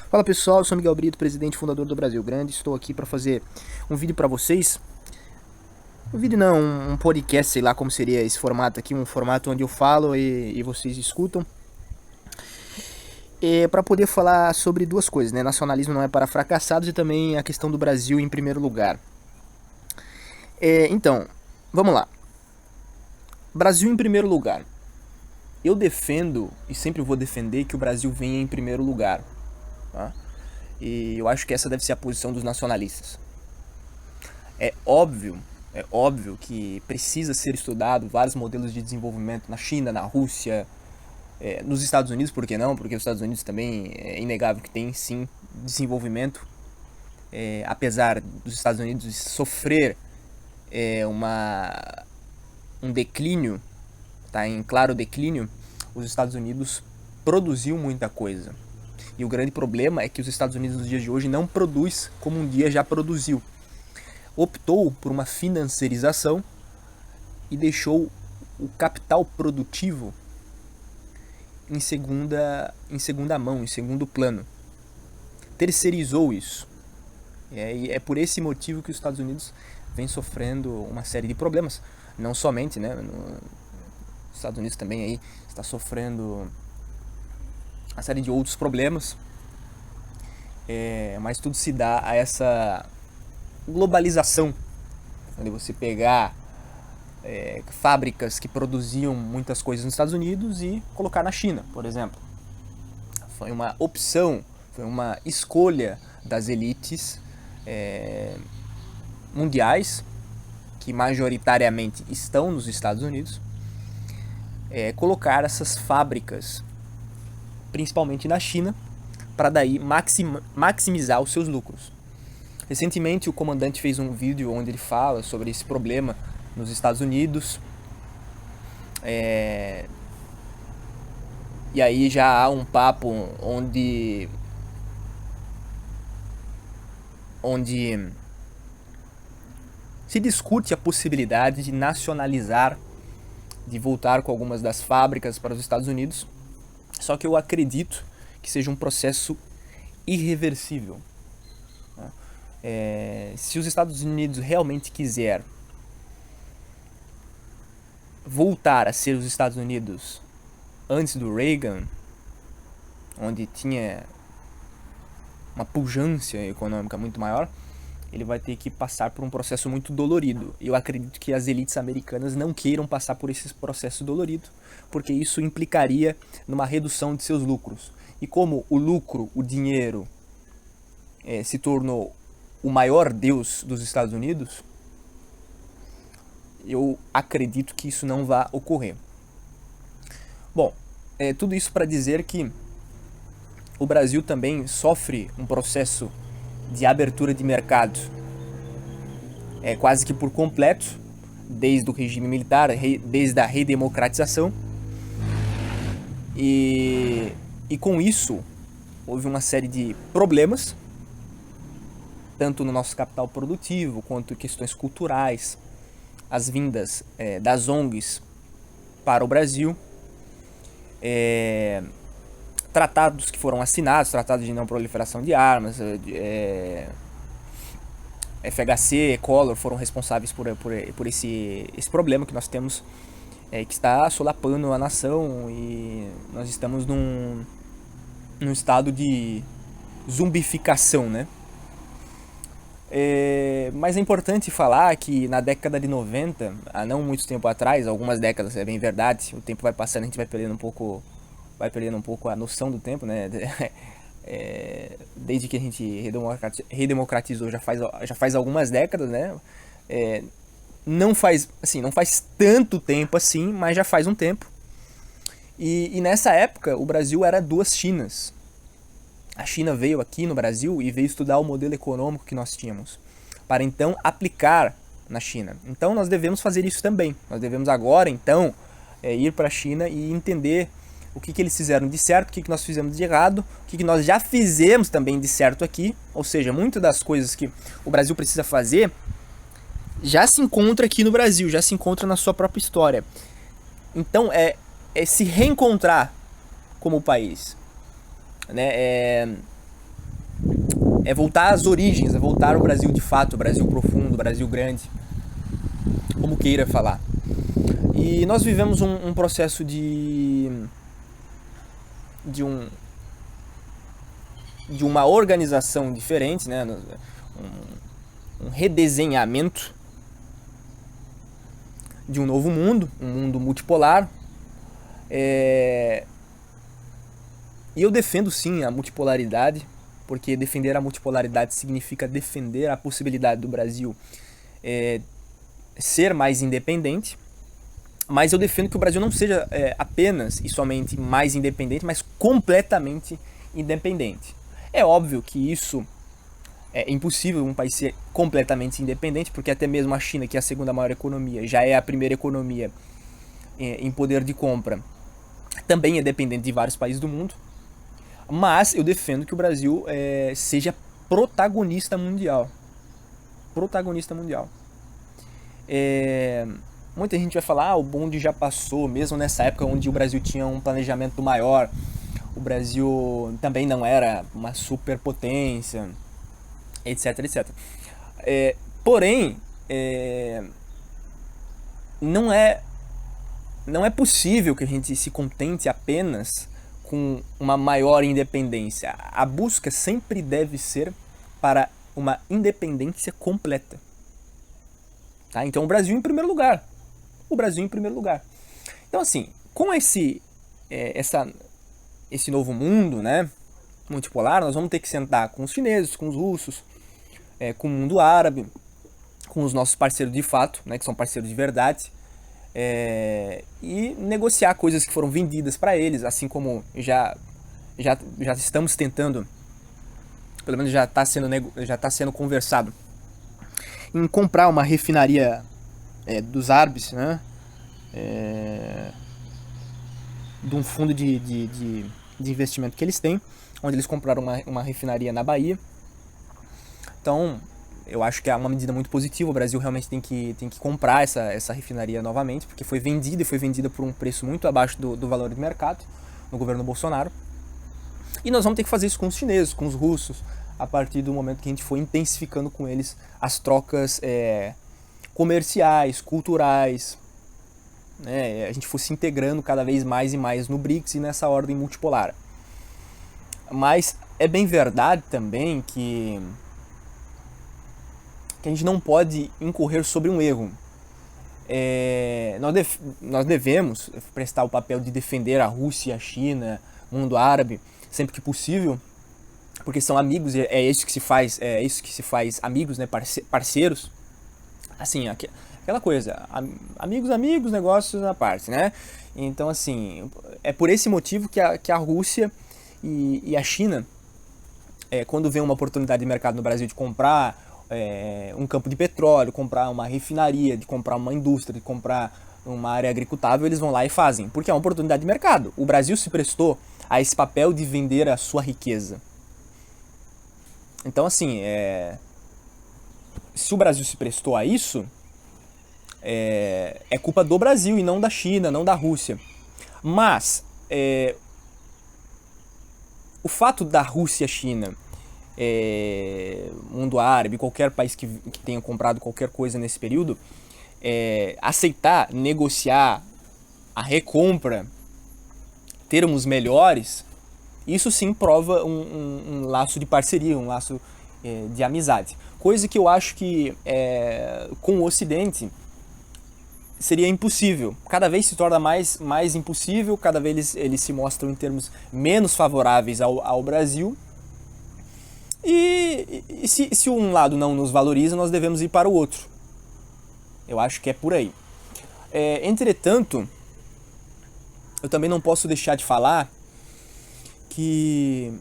Fala pessoal, eu sou Miguel Brito, presidente e fundador do Brasil Grande. Estou aqui para fazer um vídeo para vocês. Um vídeo não, um podcast, sei lá como seria esse formato aqui, um formato onde eu falo e vocês escutam. Para poder falar sobre duas coisas, né? Nacionalismo não é para fracassados e também a questão do Brasil em primeiro lugar. Então, vamos lá. Brasil em primeiro lugar. Eu defendo e sempre vou defender que o Brasil venha em primeiro lugar. Tá? E eu acho que essa deve ser a posição dos nacionalistas. É óbvio que precisa ser estudado vários modelos de desenvolvimento na China, na Rússia, nos Estados Unidos, por que não? Porque os Estados Unidos também é inegável que tem sim desenvolvimento, apesar dos Estados Unidos sofrer um declínio, tá em claro declínio, os Estados Unidos produziu muita coisa. E o grande problema é que os Estados Unidos nos dias de hoje não produz como um dia já produziu. Optou por uma financiarização e deixou o capital produtivo em segunda mão, em segundo plano. Terceirizou isso. E é por esse motivo que os Estados Unidos vem sofrendo uma série de problemas. Não somente, né? Os Estados Unidos também aí está sofrendo uma série de outros problemas, mas tudo se dá a essa globalização, onde você pegar fábricas que produziam muitas coisas nos Estados Unidos e colocar na China, por exemplo. Foi uma opção, foi uma escolha das elites mundiais, que majoritariamente estão nos Estados Unidos, colocar essas fábricas principalmente na China, para daí maximizar os seus lucros. Recentemente o comandante fez um vídeo onde ele fala sobre esse problema nos Estados Unidos, e aí já há um papo onde se discute a possibilidade de nacionalizar, de voltar com algumas das fábricas para os Estados Unidos. Só que eu acredito que seja um processo irreversível. Se os Estados Unidos realmente quiser voltar a ser os Estados Unidos antes do Reagan, onde tinha uma pujança econômica muito maior, ele vai ter que passar por um processo muito dolorido. Eu acredito que as elites americanas não queiram passar por esse processo dolorido, porque isso implicaria numa redução de seus lucros. E como o lucro, o dinheiro, se tornou o maior deus dos Estados Unidos, eu acredito que isso não vai ocorrer. Bom, tudo isso para dizer que o Brasil também sofre um processo de abertura de mercado quase que por completo, desde o regime militar, desde a redemocratização, e com isso houve uma série de problemas, tanto no nosso capital produtivo, quanto questões culturais, as vindas das ONGs para o Brasil, tratados que foram assinados, tratados de não proliferação de armas, FHC, Collor foram responsáveis por esse problema que nós temos, que está solapando a nação, e nós estamos num estado de zumbificação, né? Mas é importante falar que na década de 90, há não muito tempo atrás, algumas décadas, é bem verdade, o tempo vai passando, a gente vai perdendo um pouco a noção do tempo, né? Desde que a gente redemocratizou já faz algumas décadas, né? Não faz tanto tempo assim, mas já faz um tempo. E nessa época o Brasil era duas Chinas. A China veio aqui no Brasil e veio estudar o modelo econômico que nós tínhamos, para então aplicar na China. Então nós devemos fazer isso também. Nós devemos agora então ir para a China e entender o que eles fizeram de certo, o que nós fizemos de errado, o que nós já fizemos também de certo aqui. Ou seja, muitas das coisas que o Brasil precisa fazer já se encontra aqui no Brasil, já se encontra na sua própria história. Então é se reencontrar como país, né? É voltar às origens, é voltar ao Brasil de fato, o Brasil profundo, o Brasil grande, como queira falar. E nós vivemos um processo de um de uma organização diferente, né? Um redesenhamento de um novo mundo, um mundo multipolar. E eu defendo sim a multipolaridade, porque defender a multipolaridade significa defender a possibilidade do Brasil ser mais independente, mas eu defendo que o Brasil não seja apenas e somente mais independente, mas completamente independente. É óbvio que isso é impossível um país ser completamente independente, porque até mesmo a China, que é a segunda maior economia, já é a primeira economia em poder de compra, também é dependente de vários países do mundo. Mas eu defendo que o Brasil seja protagonista mundial. Protagonista mundial. Muita gente vai falar, o bonde já passou, mesmo nessa época onde o Brasil tinha um planejamento maior, o Brasil também não era uma superpotência, etc, etc. Porém, não é possível que a gente se contente apenas com uma maior independência. A busca sempre deve ser para uma independência completa. Tá? Então o Brasil em primeiro lugar. O Brasil em primeiro lugar. Então assim, com esse novo mundo, né, multipolar, nós vamos ter que sentar com os chineses, com os russos, com o mundo árabe, com os nossos parceiros de fato, né, que são parceiros de verdade, e negociar coisas que foram vendidas para eles, assim como já estamos tentando, pelo menos já está sendo conversado em comprar uma refinaria dos árabes, né, de um fundo de investimento que eles têm, onde eles compraram uma refinaria na Bahia. Então, eu acho que é uma medida muito positiva. O Brasil realmente tem que comprar essa refinaria novamente, porque foi vendida por um preço muito abaixo do valor de mercado no governo Bolsonaro. E nós vamos ter que fazer isso com os chineses, com os russos, a partir do momento que a gente for intensificando com eles as trocas comerciais, culturais, né? A gente for se integrando cada vez mais e mais no BRICS e nessa ordem multipolar. Mas é bem verdade também que a gente não pode incorrer sobre um erro. Nós devemos prestar o papel de defender a Rússia, a China, o mundo árabe, sempre que possível, porque são amigos, é isso que se faz amigos, né, parceiros, assim, aquela coisa, amigos, negócios à parte, né? Então, assim, é por esse motivo que a Rússia e a China, quando vê uma oportunidade de mercado no Brasil de comprar um campo de petróleo, comprar uma refinaria, de comprar uma indústria, de comprar uma área agricultável, eles vão lá e fazem, porque é uma oportunidade de mercado. O Brasil se prestou a esse papel de vender a sua riqueza. Então, assim, se o Brasil se prestou a isso, é culpa do Brasil e não da China, não da Rússia. Mas o fato da Rússia e a China, mundo árabe, qualquer país que tenha comprado qualquer coisa nesse período, aceitar, negociar a recompra, termos melhores, isso sim prova um laço de parceria, um laço de amizade. Coisa que eu acho que com o Ocidente seria impossível. Cada vez se torna mais impossível, cada vez eles se mostram em termos menos favoráveis ao Brasil. E se um lado não nos valoriza, nós devemos ir para o outro. Eu acho que é por aí. Entretanto, eu também não posso deixar de falar que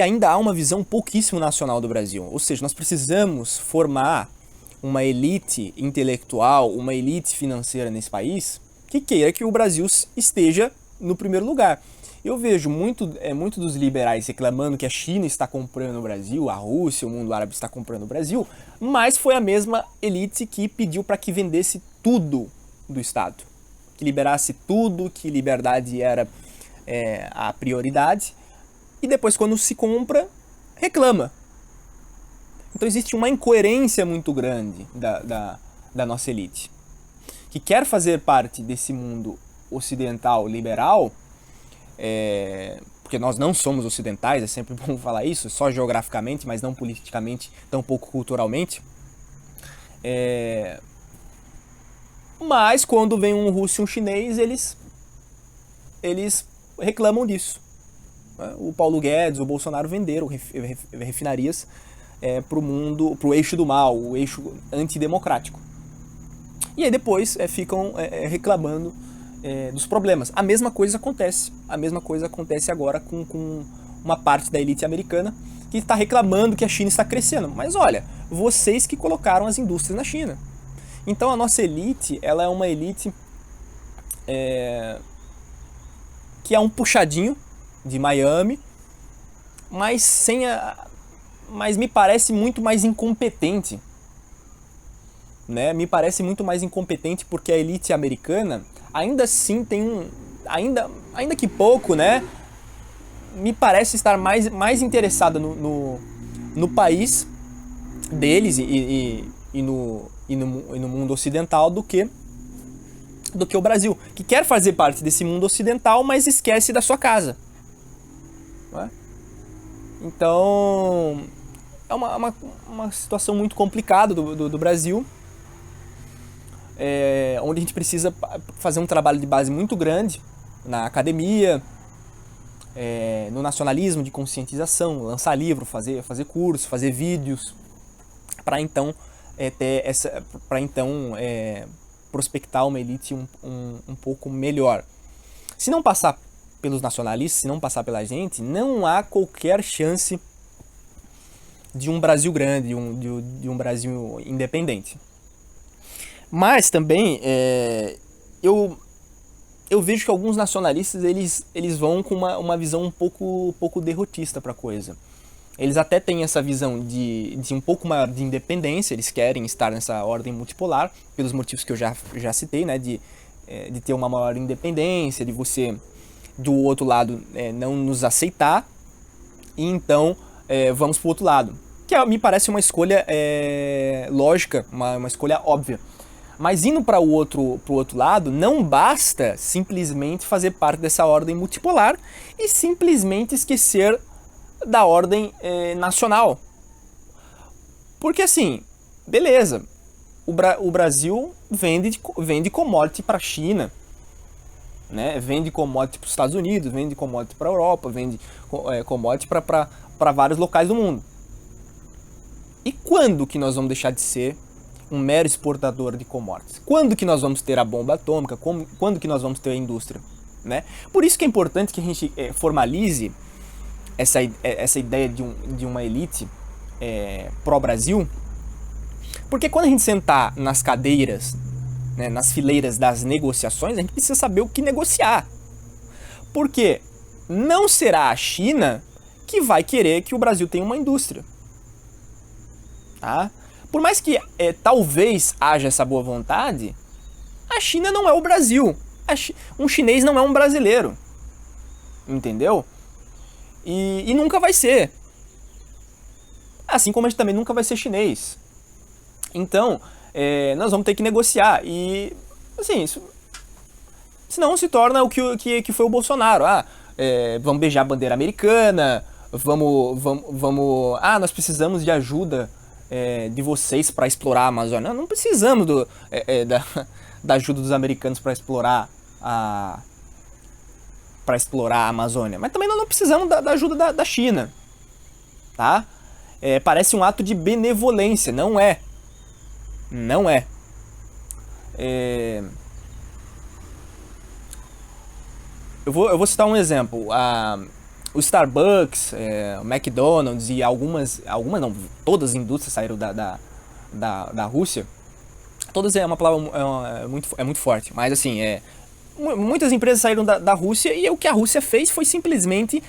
ainda há uma visão pouquíssimo nacional do Brasil. Ou seja, nós precisamos formar uma elite intelectual, uma elite financeira nesse país que queira que o Brasil esteja no primeiro lugar. Eu vejo muito dos liberais reclamando que a China está comprando o Brasil, a Rússia, o mundo árabe está comprando o Brasil, mas foi a mesma elite que pediu para que vendesse tudo do Estado, que liberasse tudo, que liberdade era a prioridade, e depois quando se compra, reclama. Então existe uma incoerência muito grande da nossa elite, que quer fazer parte desse mundo ocidental liberal, porque nós não somos ocidentais, é sempre bom falar isso, só geograficamente, mas não politicamente, tampouco culturalmente. Mas quando vem um russo e um chinês, eles reclamam disso. O Paulo Guedes, o Bolsonaro venderam refinarias para o mundo, para o eixo do mal, o eixo antidemocrático. E aí depois ficam reclamando dos problemas. A mesma coisa acontece agora com uma parte da elite americana que está reclamando que a China está crescendo. Mas olha, vocês que colocaram as indústrias na China. Então a nossa elite, ela é uma elite que é um puxadinho de Miami, mas me parece muito mais incompetente, né? Me parece muito mais incompetente porque a elite americana ainda assim tem ainda que pouco, né? Me parece estar mais interessada no país deles e no mundo ocidental do que o Brasil, que quer fazer parte desse mundo ocidental, mas esquece da sua casa. Não é? Então, é uma situação muito complicada do Brasil, onde a gente precisa fazer um trabalho de base muito grande na academia, no nacionalismo de conscientização, lançar livro, fazer curso, fazer vídeos, para então prospectar uma elite um pouco melhor. Se não passar pelos nacionalistas, se não passar pela gente, não há qualquer chance de um Brasil grande, de um Brasil independente. Mas também eu vejo que alguns nacionalistas eles vão com uma visão um pouco derrotista para a coisa. Eles até têm essa visão de um pouco maior de independência, eles querem estar nessa ordem multipolar, pelos motivos que eu já citei, né? De ter uma maior independência, de você, do outro lado, não nos aceitar, e então vamos para o outro lado. Que me parece uma escolha lógica, uma escolha óbvia. Mas indo para o outro lado, não basta simplesmente fazer parte dessa ordem multipolar e simplesmente esquecer da ordem nacional. Porque assim, beleza, o Brasil vende commodity para a China, né? Vende commodity para os Estados Unidos, vende commodity para a Europa, vende commodity para vários locais do mundo. E quando que nós vamos deixar de ser um mero exportador de commodities? Quando que nós vamos ter a bomba atômica? Quando que nós vamos ter a indústria? Né? Por isso que é importante que a gente formalize essa ideia de uma elite pró-Brasil, porque quando a gente sentar nas cadeiras, né, nas fileiras das negociações, a gente precisa saber o que negociar. Porque não será a China que vai querer que o Brasil tenha uma indústria. Tá? Por mais que talvez haja essa boa vontade, a China não é o Brasil. Um chinês não é um brasileiro. Entendeu? E nunca vai ser. Assim como a gente também nunca vai ser chinês. Então, nós vamos ter que negociar. E, assim, senão se torna o que foi o Bolsonaro. Vamos beijar a bandeira americana, nós precisamos de ajuda de vocês para explorar a Amazônia. Não precisamos da ajuda dos americanos para explorar a Amazônia. Mas também nós não precisamos da ajuda da China. Tá? Parece um ato de benevolência. Não é. Não é. Eu vou citar um exemplo. O Starbucks, o McDonald's e algumas não, todas as indústrias saíram da Rússia. Todas é uma palavra muito forte, mas assim, muitas empresas saíram da Rússia e o que a Rússia fez foi simplesmente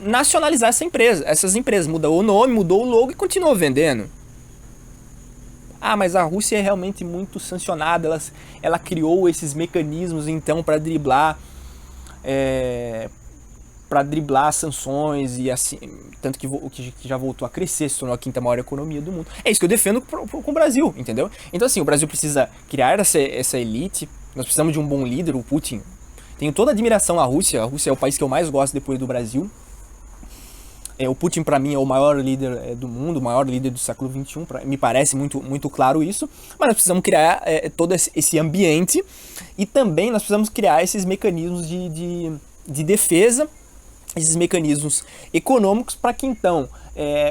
nacionalizar essas empresas. Mudou o nome, mudou o logo e continuou vendendo. Mas a Rússia é realmente muito sancionada, ela criou esses mecanismos então para driblar para driblar as sanções e assim, tanto que já voltou a crescer, se tornou a quinta maior economia do mundo. É isso que eu defendo com o Brasil, entendeu? Então assim, o Brasil precisa criar essa elite, nós precisamos de um bom líder, o Putin. Tenho toda a admiração à Rússia, a Rússia é o país que eu mais gosto depois do Brasil. O Putin para mim é o maior líder do mundo, o maior líder do século XXI, me parece muito claro isso, mas nós precisamos criar todo esse ambiente e também nós precisamos criar esses mecanismos de defesa, esses mecanismos econômicos para que então,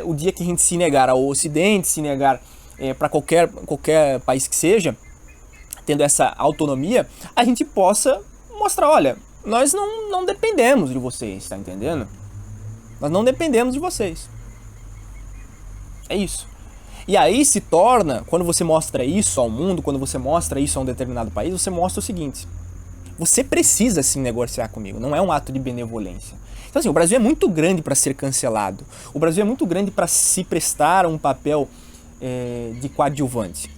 o dia que a gente se negar ao Ocidente, se negar para qualquer país que seja, tendo essa autonomia, a gente possa mostrar, olha, nós não dependemos de vocês, tá entendendo? Nós não dependemos de vocês. É isso. E aí se torna, quando você mostra isso ao mundo, quando você mostra isso a um determinado país, você mostra o seguinte: você precisa sim negociar comigo, não é um ato de benevolência. Então assim, o Brasil é muito grande para ser cancelado. O Brasil é muito grande para se prestar a um papel de coadjuvante.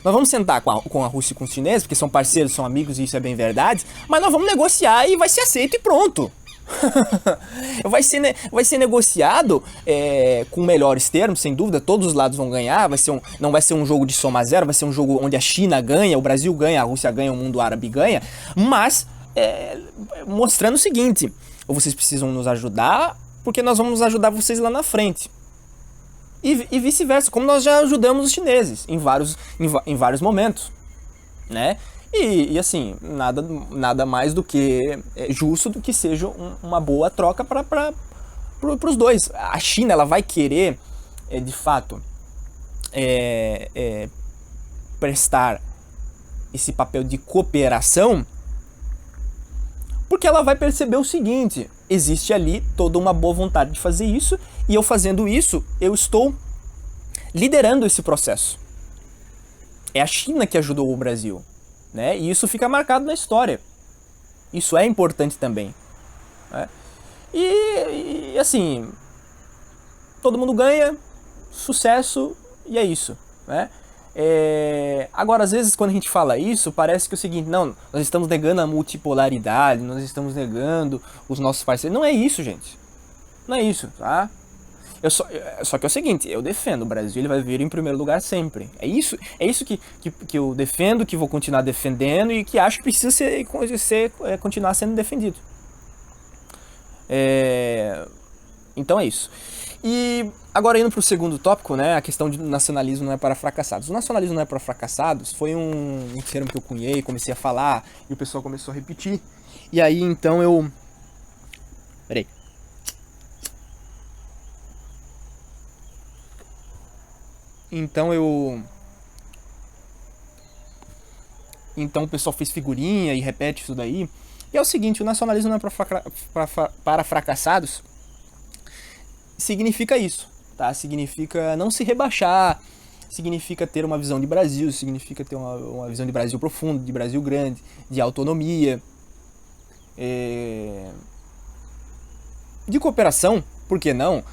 Nós vamos sentar com a Rússia e com os chineses, porque são parceiros, são amigos e isso é bem verdade, mas nós vamos negociar e vai ser aceito e pronto. vai ser negociado com melhores termos, sem dúvida, todos os lados vão ganhar, não vai ser um jogo de soma zero, vai ser um jogo onde a China ganha, o Brasil ganha, a Rússia ganha, o mundo árabe ganha, mas mostrando o seguinte: vocês precisam nos ajudar, porque nós vamos ajudar vocês lá na frente. E vice-versa, como nós já ajudamos os chineses em vários momentos, né? E assim, nada mais do que justo do que seja uma boa troca para os dois. A China ela vai querer, de fato, prestar esse papel de cooperação, porque ela vai perceber o seguinte: existe ali toda uma boa vontade de fazer isso, e eu fazendo isso, eu estou liderando esse processo. É a China que ajudou o Brasil, né? E isso fica marcado na história. Isso é importante também, né? E assim, todo mundo ganha, sucesso, e é isso, né? Agora, às vezes, quando a gente fala isso, parece que é o seguinte: não, nós estamos negando a multipolaridade, nós estamos negando os nossos parceiros. Não é isso, gente. Não é isso, tá? Só que é o seguinte: eu defendo, o Brasil ele vai vir em primeiro lugar sempre. É isso que eu defendo, que vou continuar defendendo e que acho que precisa continuar sendo defendido. Então é isso. E agora indo para o segundo tópico, né, a questão de nacionalismo não é para fracassados. O nacionalismo não é para fracassados foi um termo que eu cunhei, comecei a falar e o pessoal começou a repetir. E aí então eu... Peraí. Então o pessoal fez figurinha e repete isso daí. E é o seguinte: o nacionalismo não é para fracassados. Significa isso, tá? Significa não se rebaixar, significa ter uma visão de Brasil, significa ter uma visão de Brasil profundo, de Brasil grande, de autonomia, de cooperação, por que não?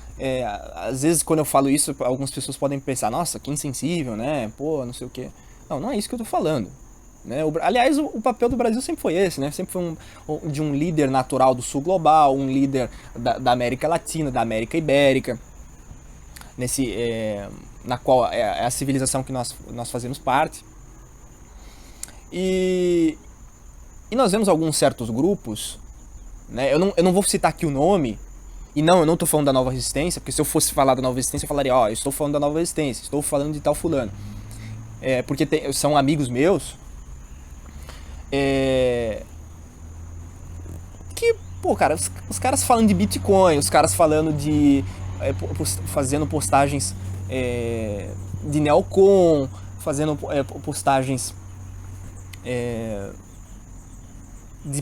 Às vezes quando eu falo isso, algumas pessoas podem pensar: nossa, que insensível, né? Pô, não sei o quê. Não é isso que eu tô falando, né? Aliás, o papel do Brasil sempre foi esse, né? Sempre foi de um líder natural do sul global, um líder da América Latina, da América Ibérica, na qual é a civilização que nós fazemos parte. E nós vemos alguns certos grupos, né? Eu não vou citar aqui o nome. E não, eu não tô falando da Nova Resistência, porque se eu fosse falar da Nova Resistência, eu falaria: eu estou falando da Nova Resistência, estou falando de tal fulano. Porque são amigos meus que, pô, cara, os caras falando de Bitcoin, os caras falando fazendo postagens de neocon, fazendo postagens de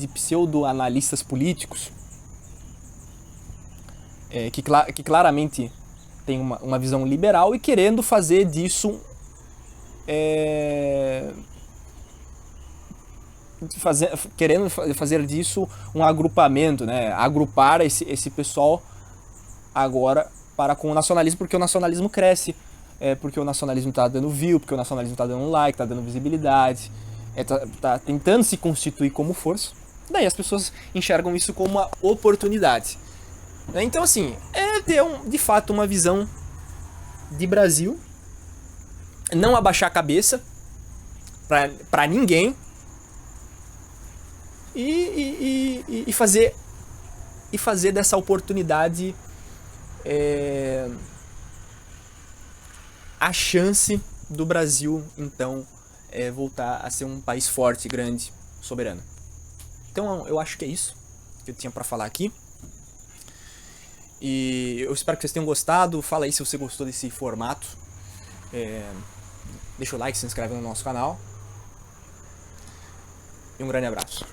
pseudo-analistas políticos, que claramente tem uma visão liberal e querendo fazer disso querendo fazer disso um agrupamento, né? Agrupar esse pessoal agora com o nacionalismo, porque o nacionalismo cresce, porque o nacionalismo está dando view, porque o nacionalismo está dando like, está dando visibilidade, tá tentando se constituir como força. Daí as pessoas enxergam isso como uma oportunidade. Né? Então, assim, é ter de fato uma visão de Brasil, não abaixar a cabeça pra ninguém e fazer dessa oportunidade a chance do Brasil, então, voltar a ser um país forte, grande, soberano. Então, eu acho que é isso que eu tinha pra falar aqui. E eu espero que vocês tenham gostado. Fala aí se você gostou desse formato. Deixa o like, se inscreve no nosso canal. E um grande abraço.